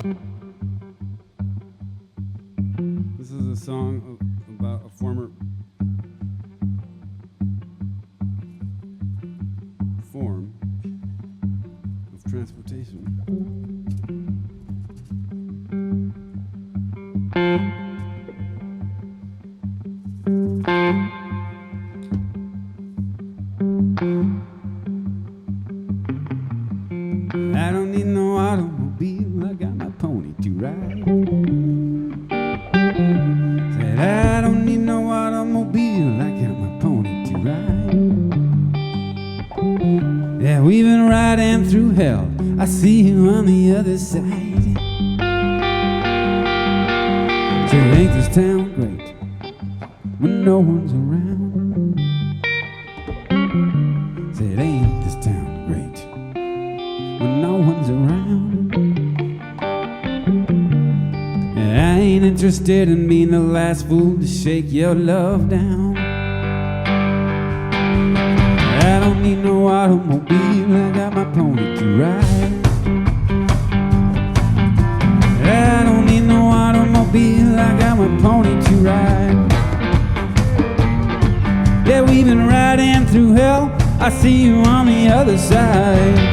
This is a song about a former form of transportation. I don't need no automobile, I got my pony to ride. Said I don't need no automobile, I got my pony to ride. Yeah, we've been riding through hell, I see you on the other side. Said ain't this town great when no one's around? Said ain't this town great when no one's around? And I ain't interested in being the last fool to shake your love down. I don't need no automobile, I got my pony to ride. I don't need no automobile, I got my pony to ride. Yeah, we've been riding through hell, I see you on the other side.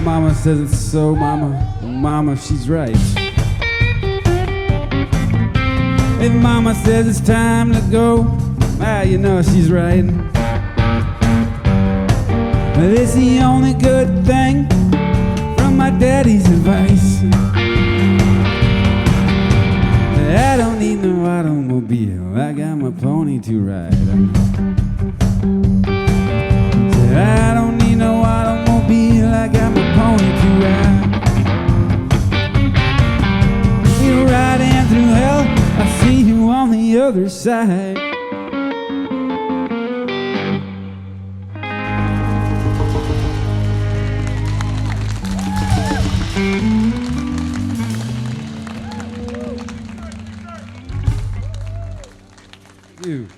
Mama says it's so, Mama, she's right. If Mama says it's time to go, you know she's right. But it's the only good thing from my daddy's advice. I don't need no automobile, I got my pony to ride. I don't need no automobile, I got my pony to ride. You're riding through hell, I see you on the other side. Dude.